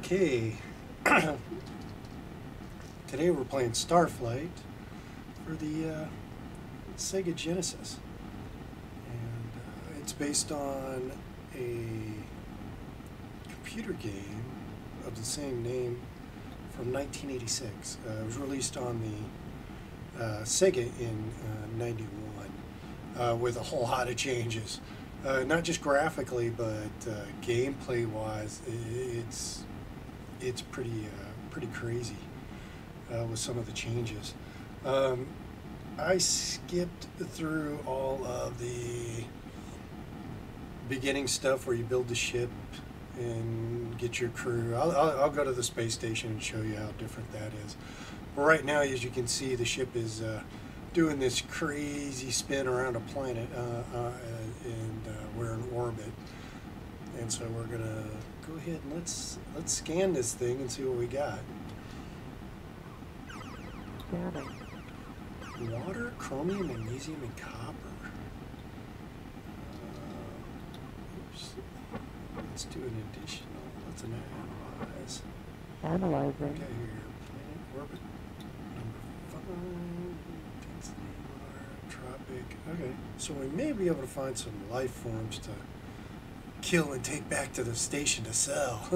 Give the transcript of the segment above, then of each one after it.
Okay, today we're playing Starflight for the Sega Genesis, and it's based on a computer game of the same name from 1986. It was released on the Sega in 91 with a whole lot of changes. Not just graphically, but gameplay-wise, it's pretty crazy with some of the changes. I skipped through all of the beginning stuff where you build the ship and get your crew. I'll go to the space station and show you how different that is. But right now, as you can see, the ship is doing this crazy spin around a planet, and we're in orbit. And so we're gonna go ahead and let's scan this thing and see what we got. Water, chromium, magnesium, and copper. Oops. Let's do an additional. Let's analyze. Analyzing. Okay, here, planet orbit number 5. Density, water, tropic. Okay, so we may be able to find some life forms to kill and take back to the station to sell.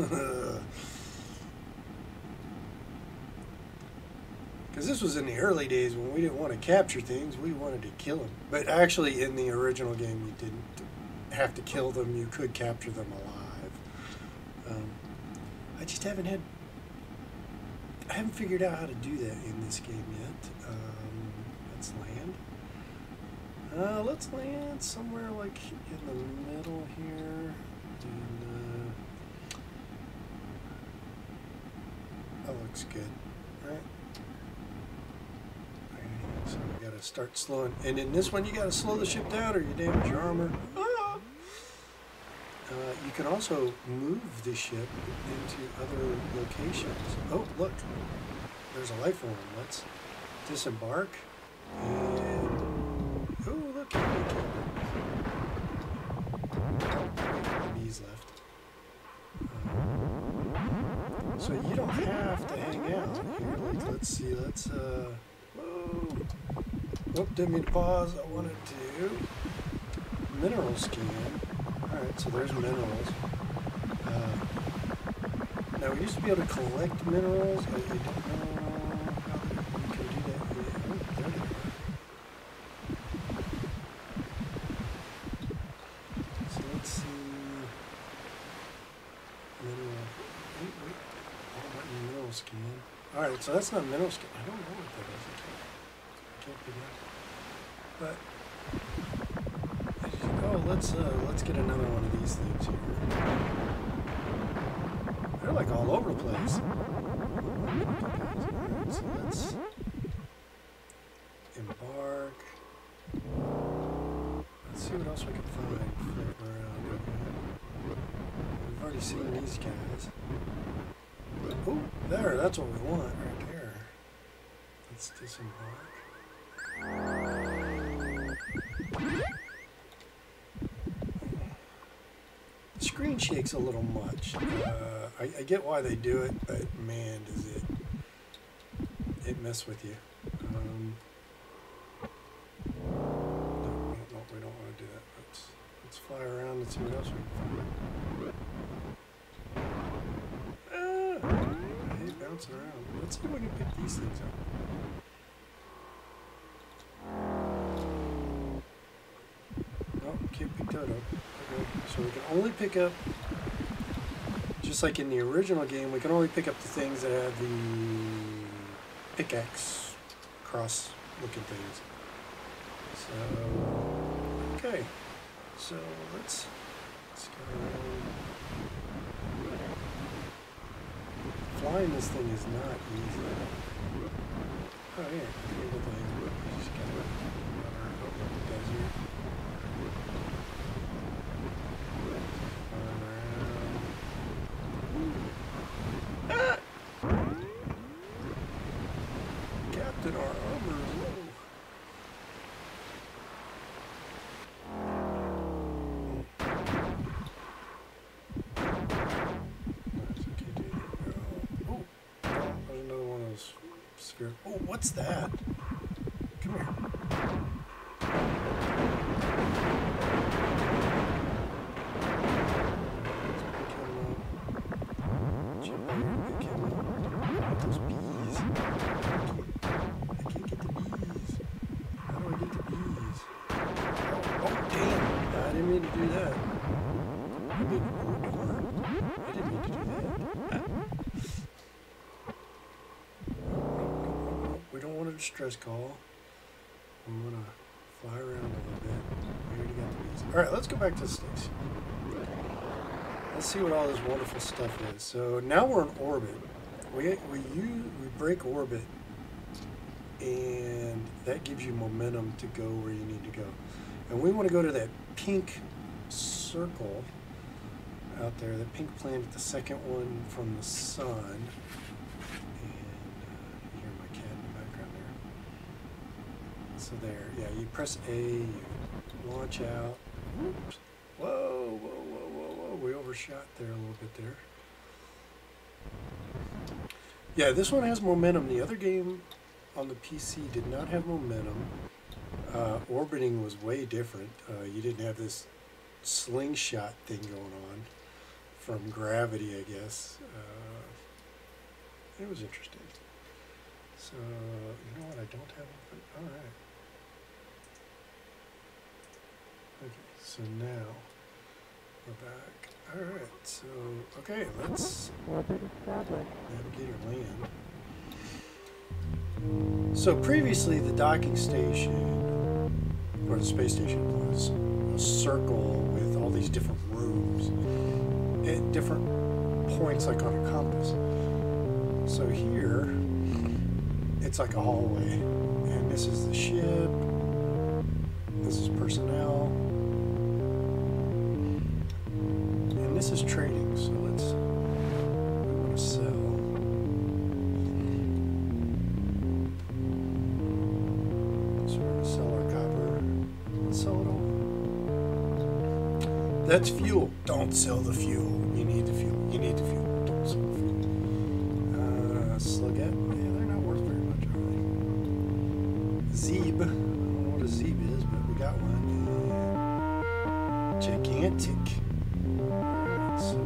Because this was in the early days when we didn't want to capture things, we wanted to kill them. But actually, in the original game, you didn't have to kill them, you could capture them alive. I just haven't figured out how to do that in this game yet. Let's land. Let's land somewhere like in the middle here. And, that looks good, right? So we gotta start slowing. And in this one, you gotta slow the ship down or you damage your armor. You can also move the ship into other locations. Oh, look. There's a life form. Let's disembark. And... oh, look. Bees left. So you don't have to hang out here. Let's see. Let's... whoa. Whoop, didn't mean to pause. I wanted to... mineral scan. Alright, so there's minerals. Now, we used to be able to collect minerals. I don't know how we can do that yet. Oh, there they are. So let's see. Mineral. Wait. All about mineral scan. Alright, so that's not mineral scan. I don't know what that is. I can't figure it out. But... oh, let's get another one of these things here. They're like all over the place. Alright, so let's embark. Let's see what else we can find floating around. We've already seen these guys. Oh, there, that's what we want right there. Let's disembark. The screen shakes a little much. I get why they do it, but man, does it mess with you. No, we don't want to do that. Let's fly around and see what else we can find. I hate bouncing around. Let's see if we can pick these things up. Can't pick that up. Okay, so we can only pick up, just like in the original game, we can only pick up the things that have the pickaxe cross looking things. So, okay. So let's go. Flying this thing is not easy. Oh yeah, the thing. Just gotta go the desert. Captain, our armor is low. That's okay, dude. atmosphere. Oh, what's that? Come here. Those bees. I can't get the bees. How do I get the bees? Oh, damn. I didn't mean to do that. I didn't mean to do that. We don't want a distress call. I'm going to fly around a little bit. We already got the bees. Alright, let's go back to the station. Let's see what all this wonderful stuff is. So now we're in orbit. We break orbit, and that gives you momentum to go where you need to go. And we want to go to that pink circle out there, that pink planet, the second one from the sun. And you hear my cat in the background there. So there, yeah, you press A, you launch out. Oops. Whoa, whoa, whoa, whoa, whoa. We overshot there a little bit there. Yeah, this one has momentum. The other game on the PC did not have momentum. Orbiting was way different. You didn't have this slingshot thing going on from gravity, I guess. It was interesting. So, you know what? I don't have open. All right. Okay, so now we're back. All right, so, okay, let's navigate our land. So previously the docking station, or the space station, was a circle with all these different rooms at different points, like on a compass. So here, it's like a hallway, and this is the ship, this is personnel, and this is trading. So we want to sell. So we're going to sell our copper. Let's sell it all. That's fuel. Don't sell the fuel. You need the fuel. You need the fuel. Don't sell the fuel. Slugette. Yeah, they're not worth very much, are they? Zeeb. I don't know what a Zeeb is, but we got one. And gigantic. Alright, so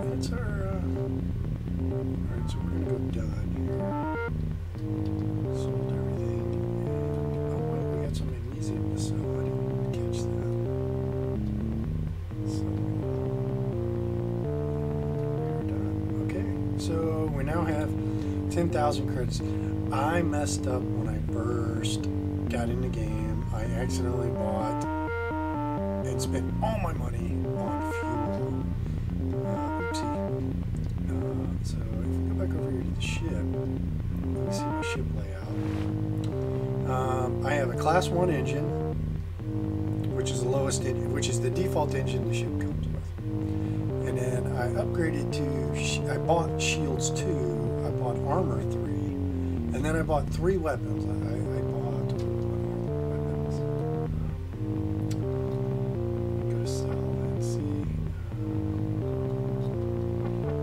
that's our. Alright, so we're going to go done here. Sold everything. And, oh, wait, we got some magnesium to sell. I didn't catch that. So, we're done. Okay, so we now have 10,000 credits. I messed up when I first got in the game. I accidentally bought and spent all my money on fuel. Oopsie. So if we go back over here to the ship, let me see my ship layout. I have a Class 1 engine, which is the lowest, which is the default engine the ship comes with. And then I upgraded to, I bought Shields 2, I bought Armor 3, and then I bought 3 weapons. I bought, what weapons? Go to sell and see.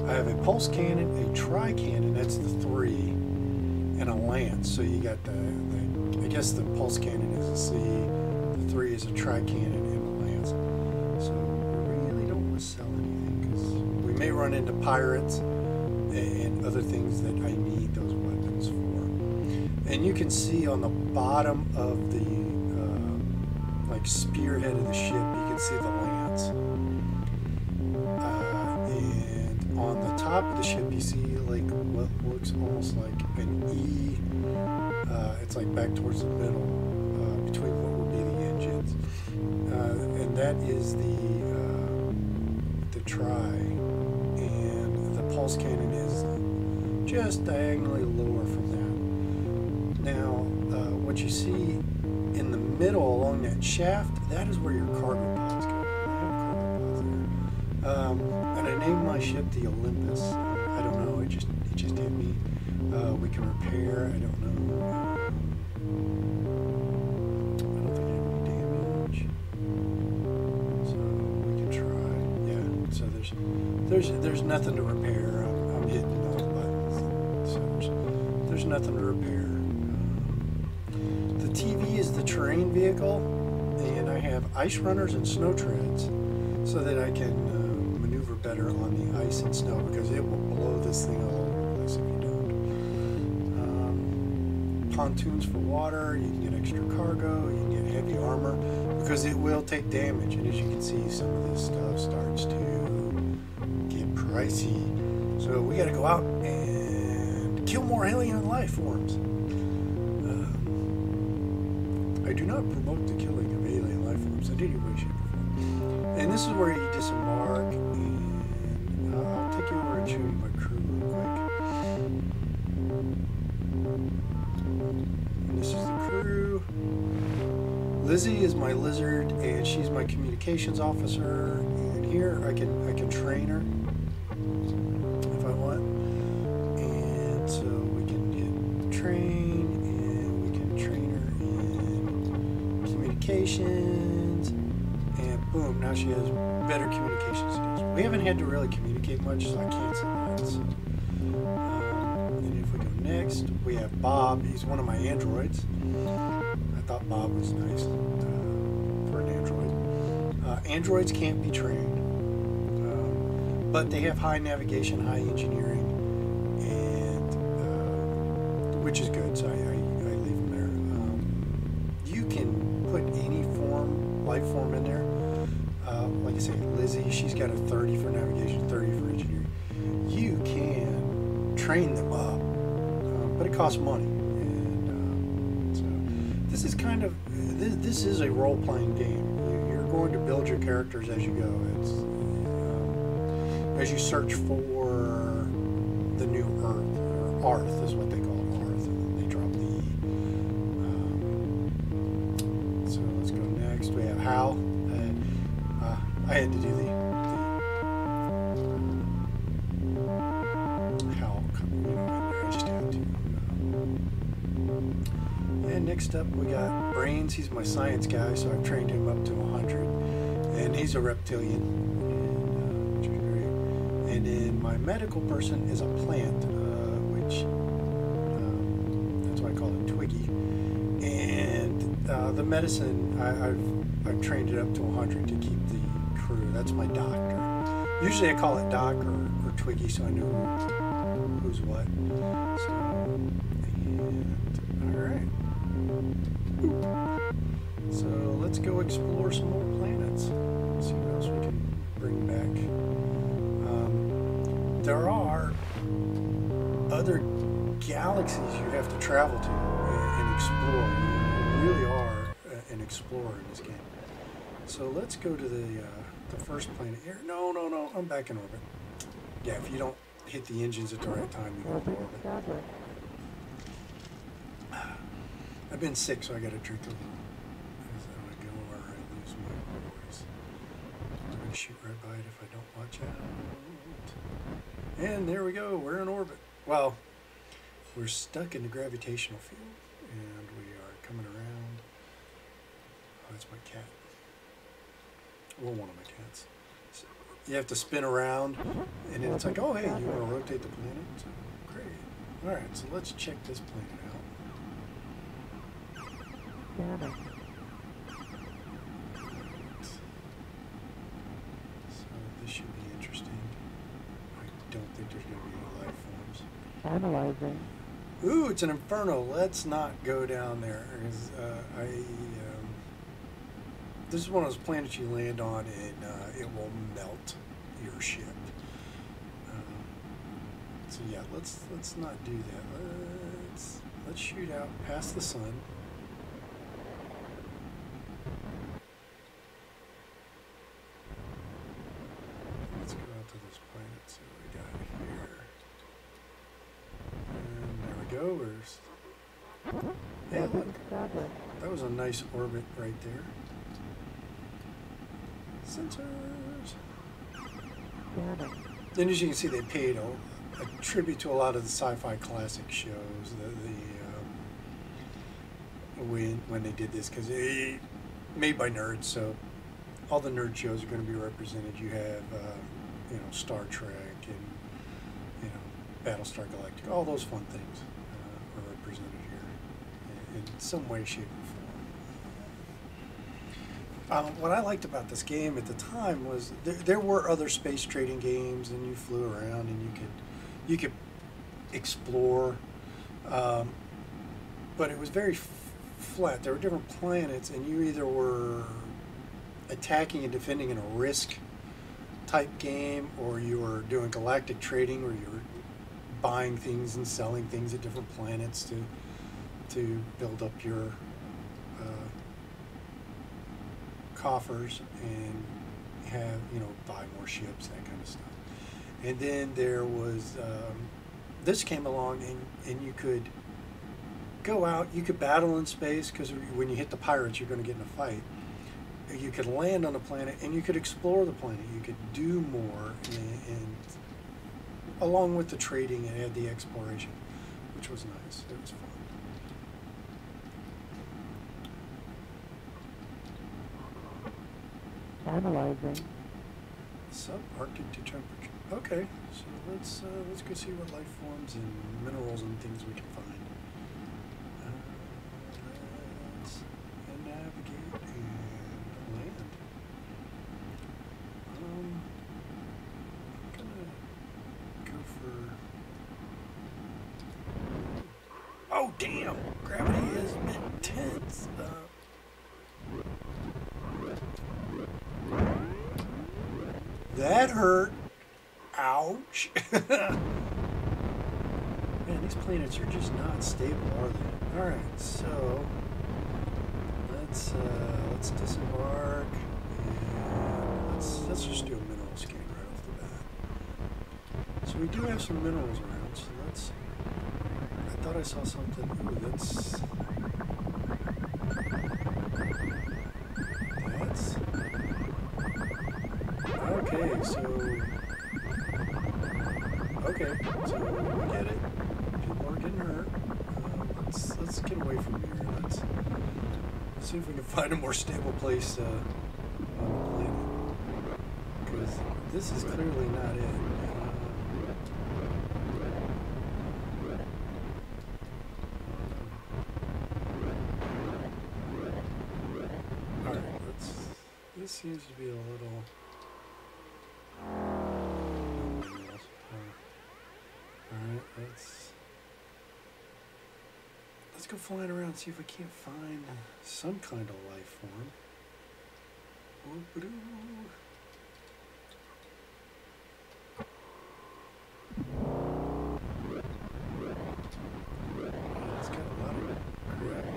I have a pulse cannon, a tri-cannon, that's the 3, and a lance. So you got the I guess the pulse cannon is a C, the 3 is a tri-cannon, and a lance. So we really don't want to sell anything, because we may run into pirates and other things that I need those weapons for. And you can see on the bottom of the like spearhead of the ship, you can see the lance. And on the top of the ship, you see like what looks almost like an E. It's like back towards the middle, between what would be the engines. And that is the tri. And the pulse cannon is just diagonally lower from that. Now, what you see in the middle along that shaft, that is where your cargo pods go. I have cargo pods there. And I named my ship the Olympus. I don't know, it just hit me. We can repair, I don't know. I don't think I have any damage. So we can try. Yeah, so there's nothing to repair. I'm hitting all the buttons. So nothing to repair. The TV is the terrain vehicle, and I have ice runners and snow treads so that I can maneuver better on the ice and snow, because it will blow this thing all over the place if you don't. Pontoons for water, you can get extra cargo, you can get heavy armor, because it will take damage, and as you can see, some of this stuff starts to get pricey. So we got to go out and kill more alien life forms. I do not promote the killing of alien life forms in any way, shape, or form. And this is where you disembark, and I'll take you over and show you my crew real quick. And this is the crew. Lizzie is my lizard, and she's my communications officer. And here I can train her if I want. And so we can get trained, and we can train her in communications, and boom, now she has better communication skills. We haven't had to really communicate much, so I canceled that. So, and if we go next, we have Bob. He's one of my androids. I thought Bob was nice for an android. Androids can't be trained, but they have high navigation, high engineering, and which is good, so I leave them there. You can put any life form in there. Like I say, Lizzie, she's got a 30 for navigation, 30 for engineering. You can train them up, but it costs money. And so this is kind of, this is a role-playing game. You're going to build your characters as you go. It's as you search for the new Earth, or Arth is what they call it, Arth. They drop the E. So let's go next. We have Hal. I had to do the Hal, in there. I just had to. And next up we got Brains. He's my science guy, so I've trained him up to 100. And he's a reptilian, which is great. And then my medical person is a plant, which that's why I call it Twiggy. And the medicine, I've trained it up to 100 to keep the crew. That's my doctor. Usually I call it Doc or Twiggy, so I know who's what. So, and all right. So let's go explore some more planets. See what else we can bring back. There are other galaxies you have to travel to and explore. You really are an explorer in this game. So let's go to the first planet here. No, I'm back in orbit. Yeah, if you don't hit the engines at the right time, you go into orbit. I've been sick, so I got to drink a little as I go, or I lose my voice. I'm going to shoot right by it if I don't watch out. And there we go. We're in orbit. Well, we're stuck in the gravitational field, and we are coming around. Oh, that's my cat. Well, one of my cats. So you have to spin around, and then it's like, oh, hey, you want to rotate the planet? So, great. All right, so let's check this planet out. So this should be interesting. I don't think there's going to be any life forms. Analyzing. Ooh, it's an inferno. Let's not go down there. This is one of those planets you land on, and it will melt your ship. So yeah, let's not do that. Let's shoot out past the sun. Let's go out to this planet. See what we got here. And there we go. Yeah, look. That was a nice orbit right there. Sensors. Then as you can see, they paid a tribute to a lot of the sci-fi classic shows. When they did this, because they made by nerds, so all the nerd shows are going to be represented. You have Star Trek and Battlestar Galactica, all those fun things are in some way, shape, or form. What I liked about this game at the time was there were other space trading games, and you flew around and you could explore, but it was very flat. There were different planets, and you either were attacking and defending in a Risk type game, or you were doing galactic trading, where you were buying things and selling things at different planets to build up your coffers and have, buy more ships, that kind of stuff. And then there was this came along, and you could go out, you could battle in space, because when you hit the pirates, you're going to get in a fight. You could land on a planet, and you could explore the planet. You could do more, and along with the trading, it had the exploration, which was nice. It was fun. Analyzing. Subarctic to temperature. Okay, so let's go see what life forms and minerals and things we can find. Let's navigate and land. I'm gonna go for. Oh damn! Gravity is intense. That hurt. Ouch. Man, these planets are just not stable, are they? Alright, so let's disembark, and let's just do a mineral scan right off the bat. So we do have some minerals around, so let's. I thought I saw something. Ooh, that's okay, so we get it. People are getting hurt. Let's get away from here. Let's see if we can find a more stable place on the planet. Because this is clearly not it. Alright, this seems to be a little. Alright, let's go flying around and see if we can't find some kind of life form. It's got a lot of gravity.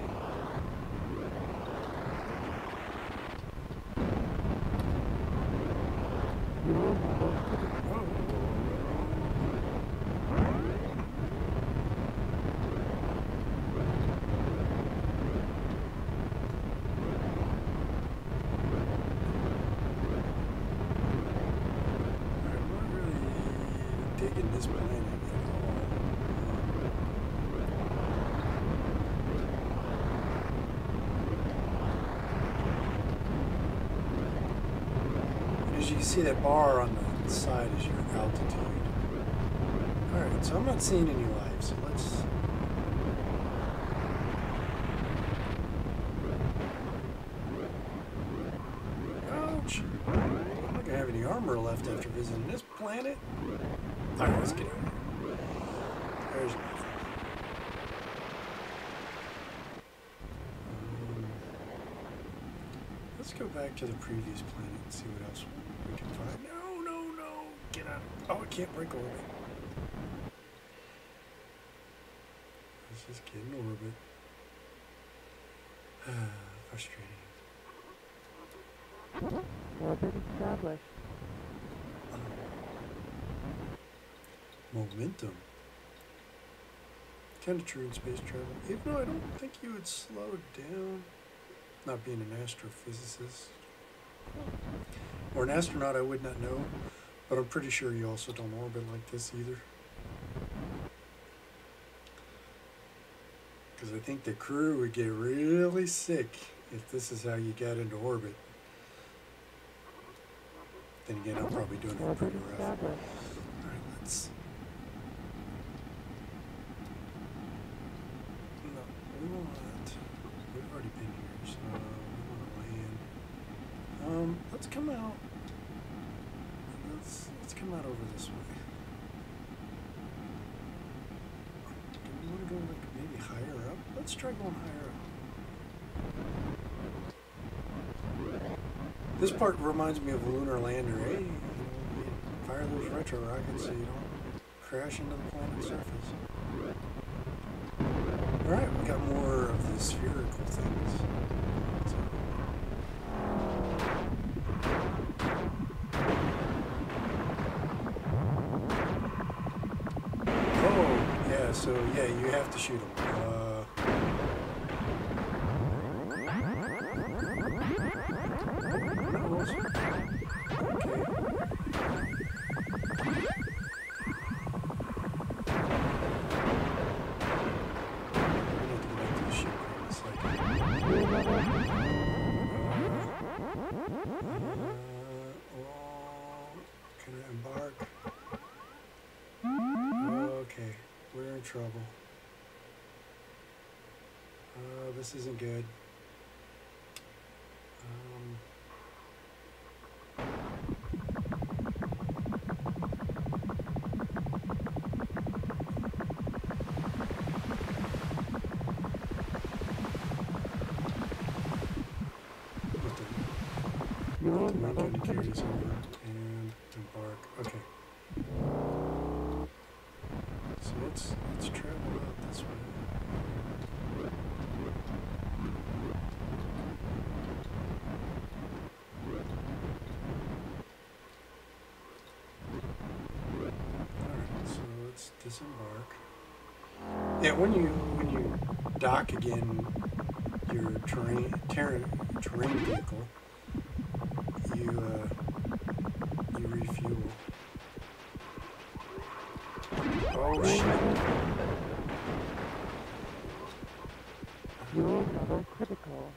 This planet at all. As you can see, that bar on the side is your altitude. Alright, so I'm not seeing any life, so let's. Ouch! I'm not gonna have any armor left after visiting this planet. Alright, let's get out of here. There's nothing. Let's go back to the previous planet and see what else we can find. No! Get out. Oh, it can't break orbit. Let's just get in orbit. Frustrating. Orbit established. Momentum. Kind of true in space travel. Even though I don't think you would slow down, not being an astrophysicist. Or an astronaut, I would not know. But I'm pretty sure you also don't orbit like this either. Because I think the crew would get really sick if this is how you got into orbit. Then again, I'm probably doing it pretty rough. Alright, let's... No, we want... Let's come out. Let's come out over this way. Do we want to go like maybe higher up? Let's try going higher up. This part reminds me of a lunar lander. Hey, fire those retro rockets so you don't crash into the planet's surface. Alright, we got more of the spherical things. So yeah, you have to shoot them. Can I embark? Okay. We're in trouble. This isn't good. I'm going to carry this over and embark. Okay. So let's travel out this way. Alright, so let's disembark. Yeah, when you dock again your terrain vehicle, you refuel. Oh shit. Fuel level critical.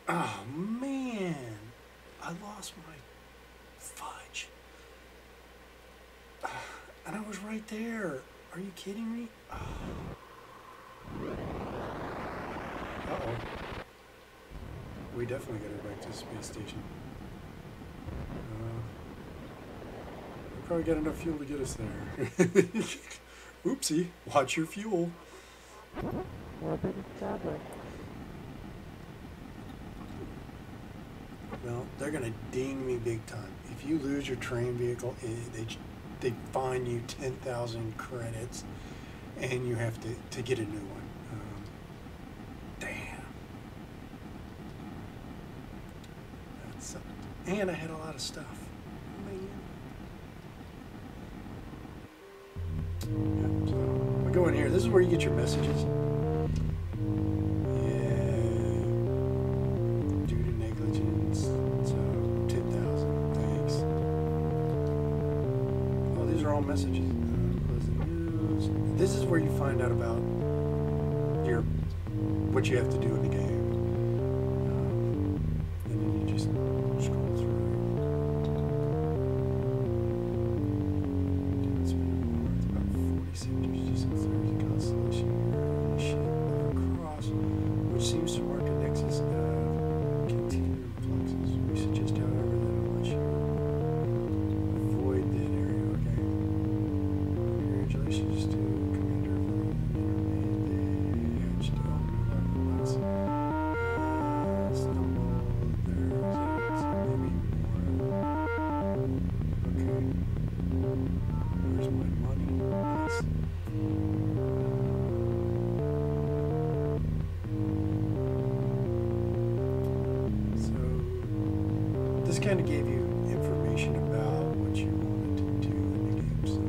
Oh man, I lost my fudge. And I was right there. Are you kidding me? Uh-oh. We definitely got to go back to the space station. We probably got enough fuel to get us there. Oopsie. Watch your fuel. Orbit established. Well, they're going to ding me big time. If you lose your terrain vehicle, they fine you 10,000 credits, and you have to get a new one. Damn. That sucked. And I had a lot of stuff. Man. Yep, so I go in here. This is where you get your messages. Messages. This is where you find out about what you have to do in the game, and then you just scroll through. It's about 40 sectors just as there's a constellation here and a ship across, which seems to mark a nexus of continuum fluxes. We suggest, however, that unless you avoid that area, okay? Congratulations to Commander of the hatched on lights. Stumble there, maybe more. Okay. Where's my money? Nice. So this kind of gave you information about what you wanted to do in the game. So,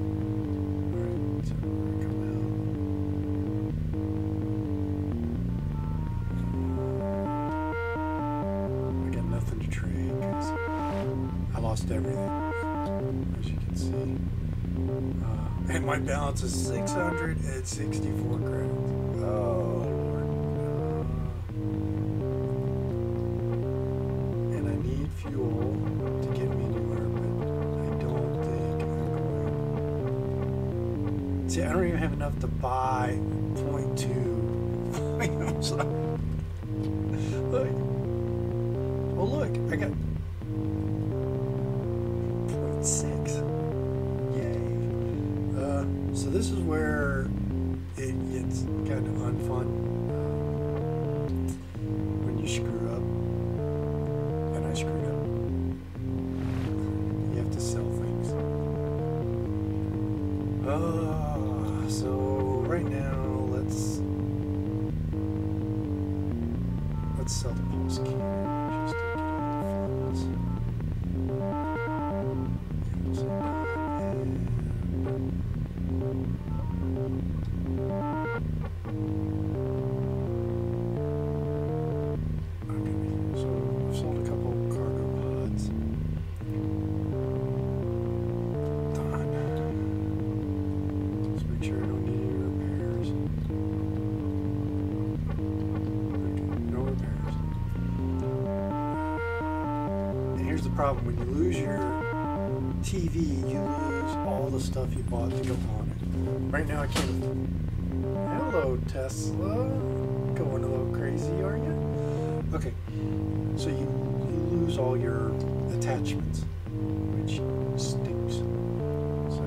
alright, so we're gonna come out. I got nothing to trade because I lost everything, as you can see. And my balance is 664 credits. Oh, Lord. And I need fuel to get me anywhere, but I don't think I'm going See, I don't even have enough to buy .2 volumes. Look. Oh, look, I got .6. Yay. So this is where it gets kind of unfun. When you screw up, and I screwed up. You have to sell things. So right now, let's sell the pulse cannon just to get a little funds. Okay, so I've sold a couple cargo pods. Done. Let's make sure I don't need any repairs. Okay, no repairs. And here's the problem: when you lose your TV, you lose all the stuff you bought to go on it. Right now I can't. Hello, Tesla. Going a little crazy, are you? Okay, so you lose all your attachments, which stinks. So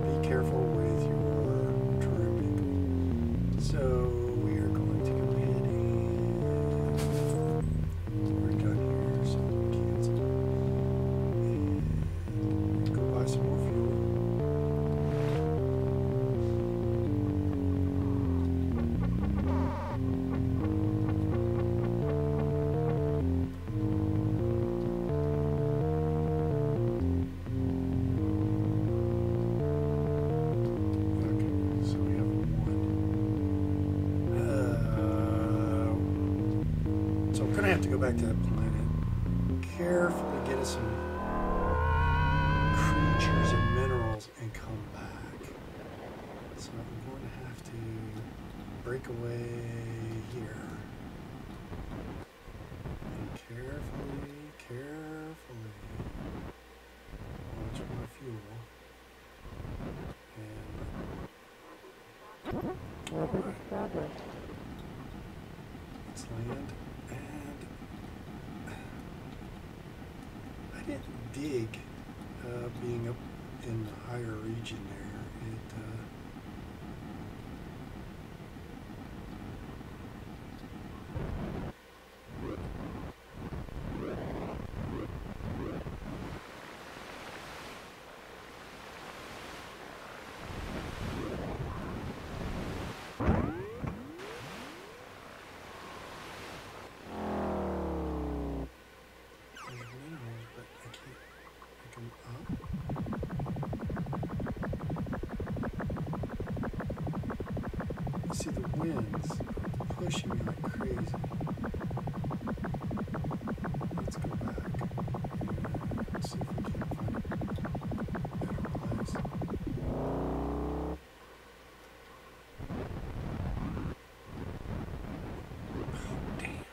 be careful with your trim. So we are going to go ahead and we're done here, so we cancel. And go buy some more fuel. Have to go back to that planet, carefully get us some creatures and minerals and come back. So I'm going to have to break away here. And carefully launch my fuel. And Orbit established. let's land. I didn't dig being up in the higher region there. See, the winds are pushing me like crazy. Let's go back and see if we can find a better place. Oh, damn.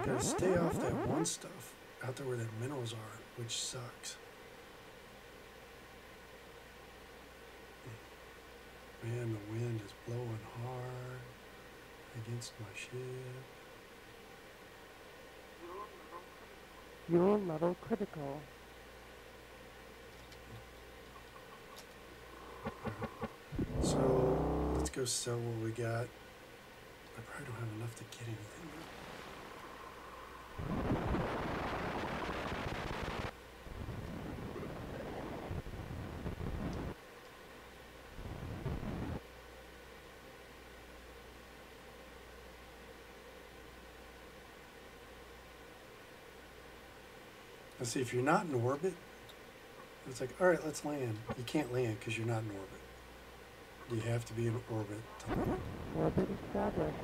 Gotta stay off that one stuff out there where the minerals are, which sucks. Man, the wind is blowing hard against my ship. Fuel level critical. So let's go sell what we got. I probably don't have enough to get anything. Let's see, if you're not in orbit, it's like, all right, let's land. You can't land because you're not in orbit. You have to be in orbit to land. Orbit established.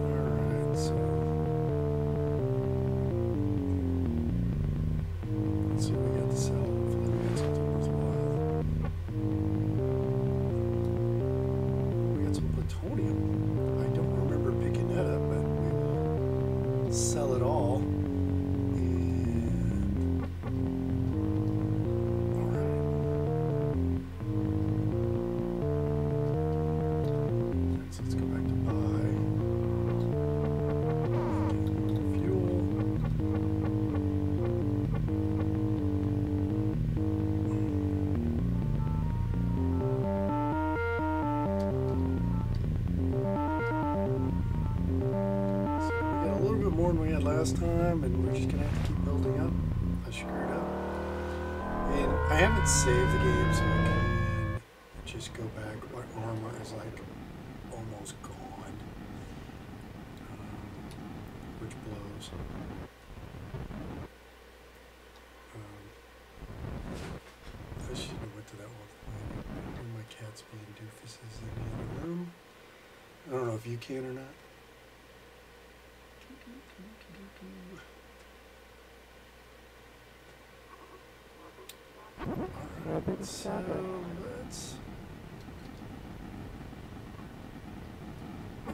Alright, so let's see what we got to sell. Hopefully we got something worthwhile. We got some plutonium. I don't remember picking that up, but we will sell it all. Last time, and we're just gonna have to keep building up. I screwed up, and I haven't saved the game, so I can just go back. My armor is like almost gone, which blows. I should have went to that one planet. And my cat's being doofuses in the other room. I don't know if you can or not. Orbit So established.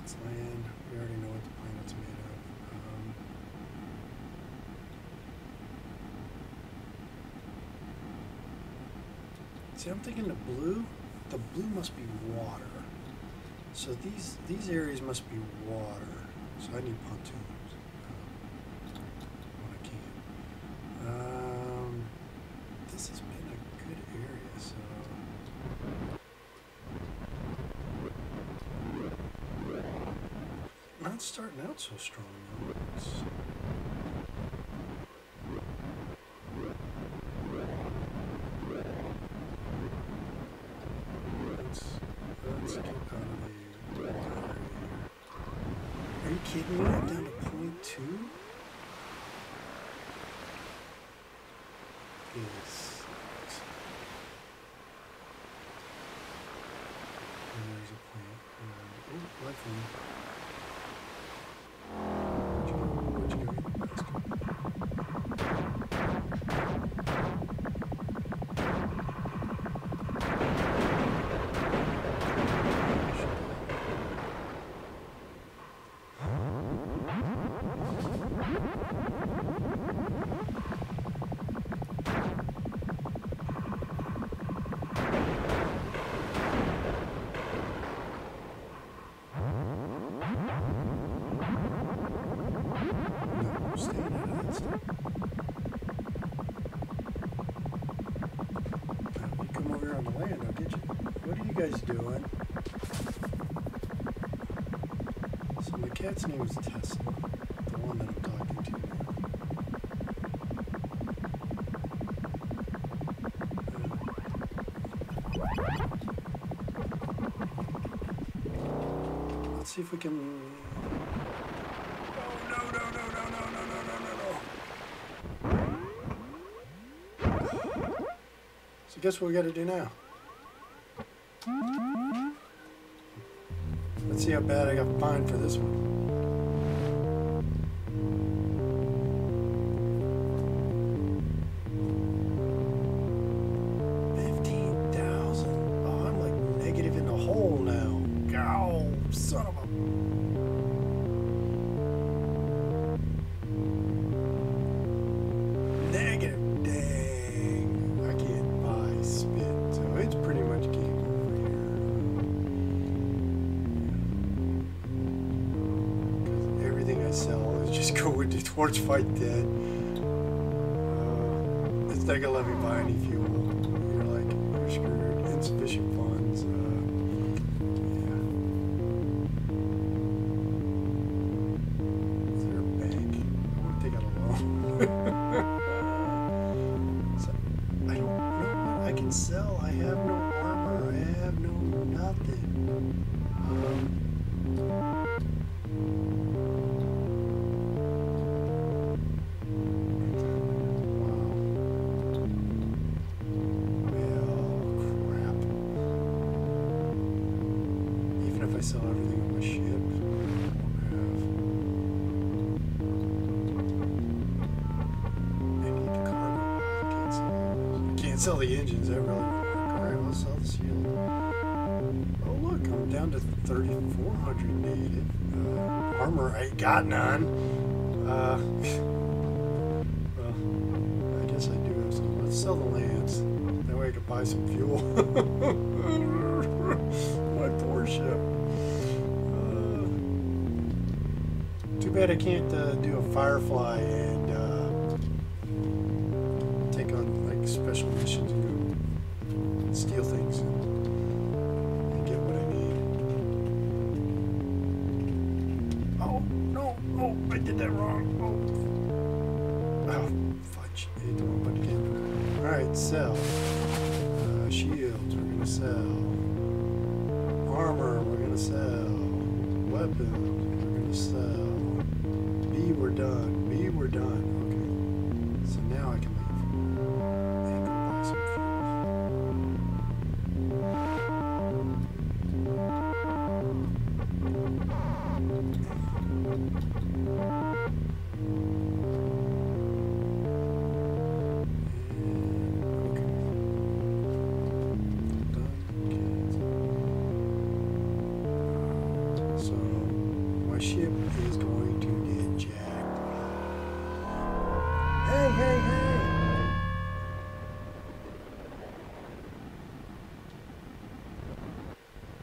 let's land. We already know what the planet's made of. See, I'm thinking the blue. The blue must be water. So these areas must be water. So I need pontoons when I can. This has been a good area, so. Not starting out so strong though. Let's get out of the water area. Are you kidding me? I'm down to 0.2? Yes. And there's a plant. Oh, life one. Where'd you go? Guys doing? So my cat's name is Tesla, the one that I'm talking to now. Let's see if we can. Oh no no no no no no no no no no! So guess what we got to do now? Let's see how bad I got fined for this one. 15,000. Oh, I'm like negative in the hole now. Oh, son of a. Negative. Dang. I can't buy spit. So it's pretty much game over here. Everything I sell is just going towards fight dead. It's not gonna let me buy any fuel. You're like, you're screwed. Insufficient funds. Yeah. Is there a bank? I want to take out a loan. So, I don't know what I can sell. I have no I sell everything on my ship. I need the cargo. I can't sell the engines. That really would work. Alright, let's sell the seal. Oh look, I'm down to 3,400 native. Armor, I ain't got none. Well, I guess I do have some. Let's sell the lands. That way I can buy some fuel. My poor ship. Too bad I can't do a Firefly and take on like special missions and go steal things and get what I need. Oh no! Oh, I did that wrong. Oh, fudge! I hit the wrong button again. All right, sell. Shields, we're gonna sell. Armor, we're gonna sell. Weapons, we're gonna sell. B, we're done. B, we're done. Okay. So now I can leave and go buy some ship is going to get jacked. Hey, hey, hey!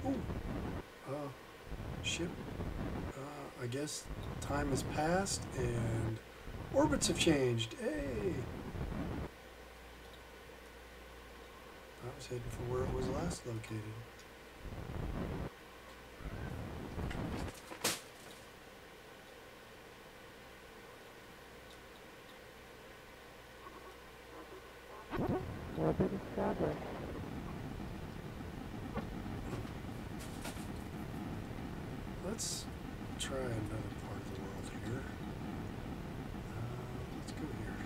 Ooh. Ship. I guess time has passed and orbits have changed. Hey! I was heading for where it was last located. Orbit established. Let's try another part of the world here. Let's go here.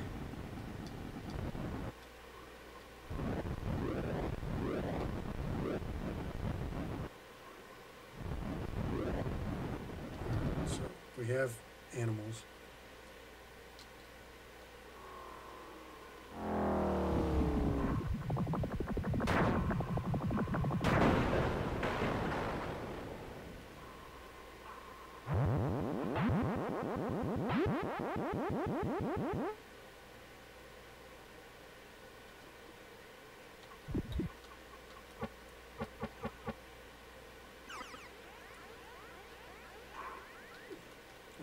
So we have animals.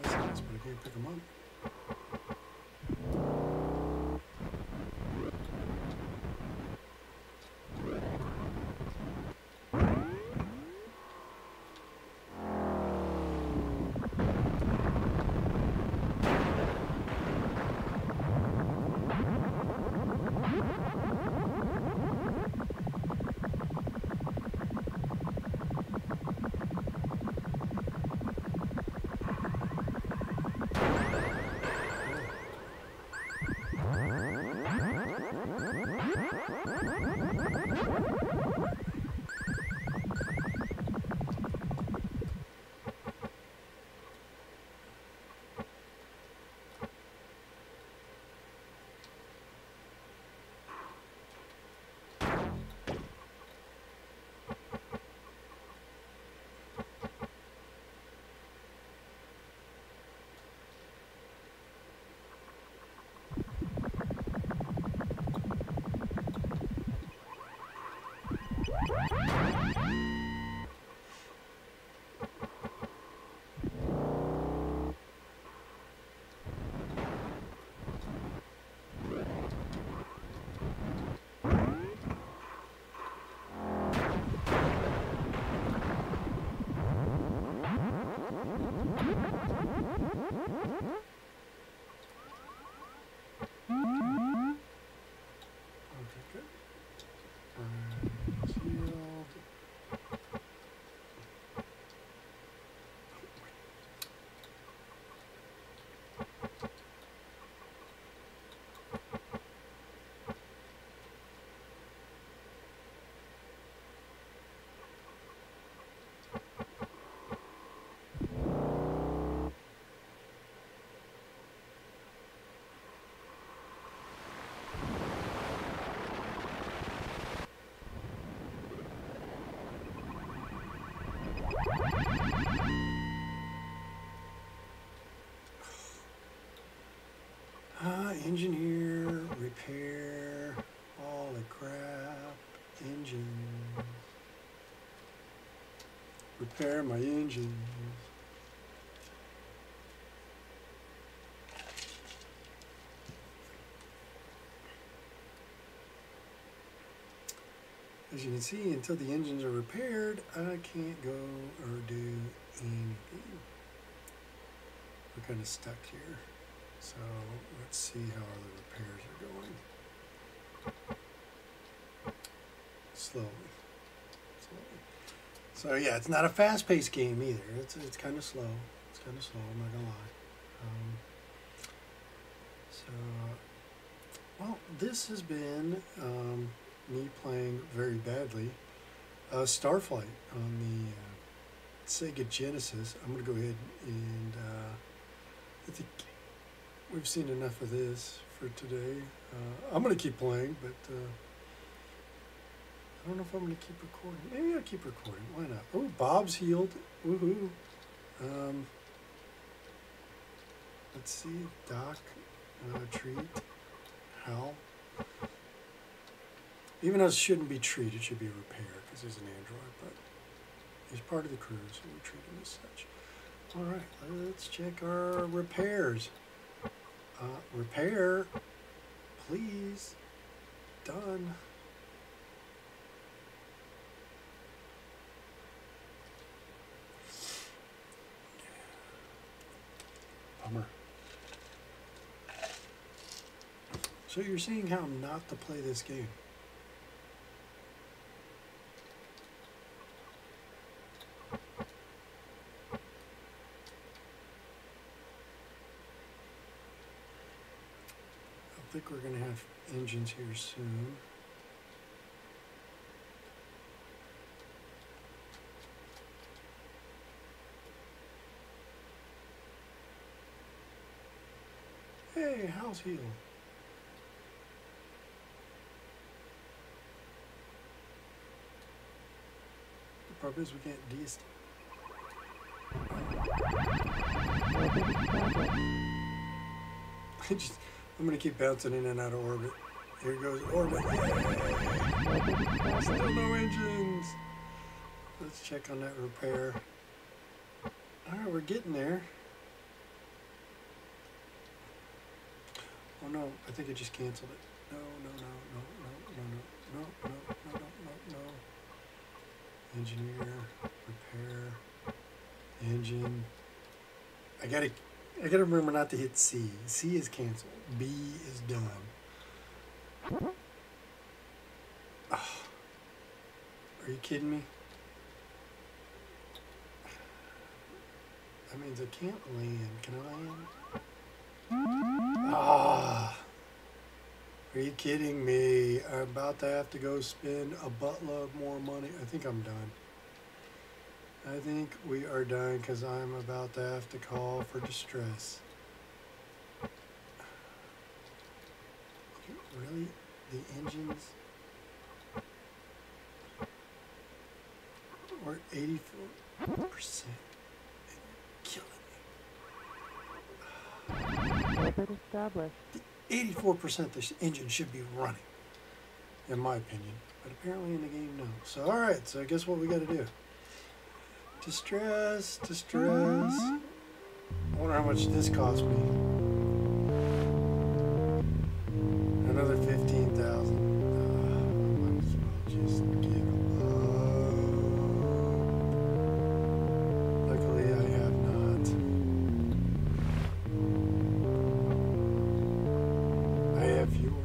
That's nice, but I can't pick them up. Engineer, repair, all the crap, engine. Repair my engine. As you can see, until the engines are repaired, I can't go or do anything. We're kind of stuck here. So let's see how the repairs are going. Slowly. So yeah, it's not a fast-paced game either. It's kind of slow. It's kind of slow, I'm not gonna lie. Well, this has been me playing very badly Starflight on the Sega Genesis. I'm going to go ahead and I think we've seen enough of this for today. I'm going to keep playing, but I don't know if I'm going to keep recording. Maybe I'll keep recording. Why not? Oh, Bob's healed. Woohoo. Let's see. Doc, treat, Hal. Even though it shouldn't be treat, it should be repair because he's an android, but he's part of the crew, so we treat him as such. All right, let's check our repairs. Repair, please. Done. Bummer. So you're seeing how not to play this game. I think we're going to have engines here soon. Hey, how's healed? The problem is we can't I'm going to keep bouncing in and out of orbit. Here goes orbit. Yay! Still no engines. Let's check on that repair. Alright, we're getting there. Oh no, I think I just canceled it. No. Engineer, repair, engine. I gotta remember not to hit C. C is canceled. B is done. Oh, are you kidding me? That means I can't land. Can I land? Ah. Are you kidding me? I'm about to have to go spend a buttload more money. I think I'm done. I think we are done because I'm about to have to call for distress. Really? The engines? We're 84%. Killing me. Orbit established. 84% the engine should be running, in my opinion. But apparently in the game, no. So, alright, so I guess what we gotta do. Distress. I wonder how much this cost me. Another 15,000. I might as well just give up. Luckily, I have not. I have fuel.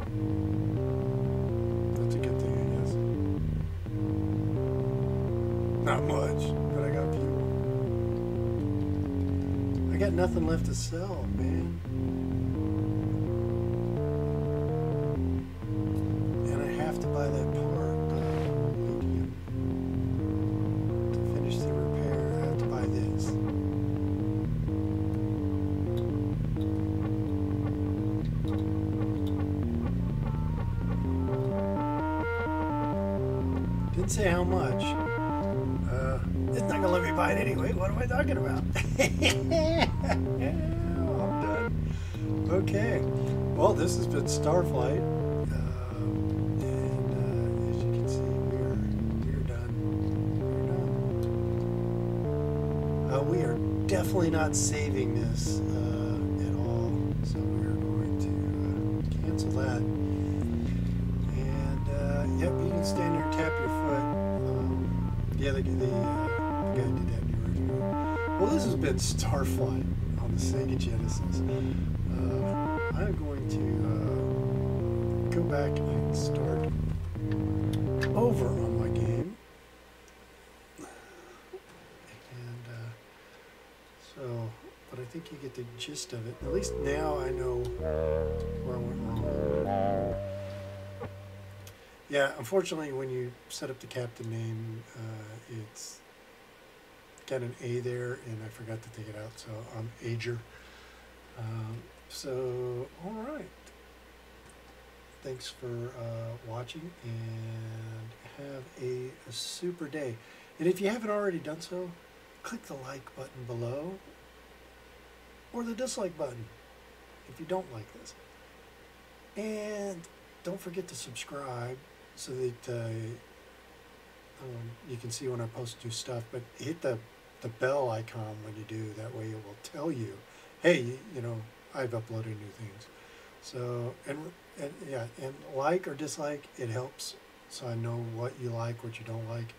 That's a good thing, I guess. Not much, but I got fuel. I got nothing left to sell, man. And I have to buy that part, lithium. To finish the repair, I have to buy this. Didn't say how much. It's not gonna let me buy it anyway. What am I talking about? I'm done. Okay. Well, this has been Starflight, and as you can see, we're done. We're done. We are definitely not saving this at all, so we're going to cancel that. And yep, you can stand there and tap your foot. Yeah, the guy did that in the original. Well, this has been Starflight on the Sega Genesis. I'm going to go back and start over on my game. And but I think you get the gist of it. At least now I know where I went wrong. Yeah, unfortunately, when you set up the captain name, it's got an A there, and I forgot to take it out, so I'm Ager. So, all right. Thanks for watching, and have a super day. And if you haven't already done so, click the like button below, or the dislike button if you don't like this. And don't forget to subscribe so that you can see when I post new stuff. But hit the bell icon when you do. That way it will tell you, hey, you know, I've uploaded new things. So, and yeah, and like or dislike, it helps so I know what you like, what you don't like.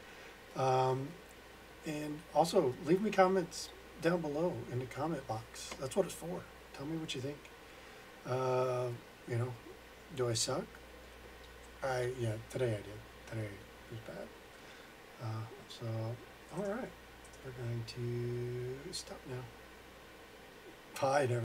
And also leave me comments down below in the comment box. That's what it's for. Tell me what you think. You know, do I suck? Yeah, today I did. Today was bad. So, all right. We're going to stop now. Bye, everyone.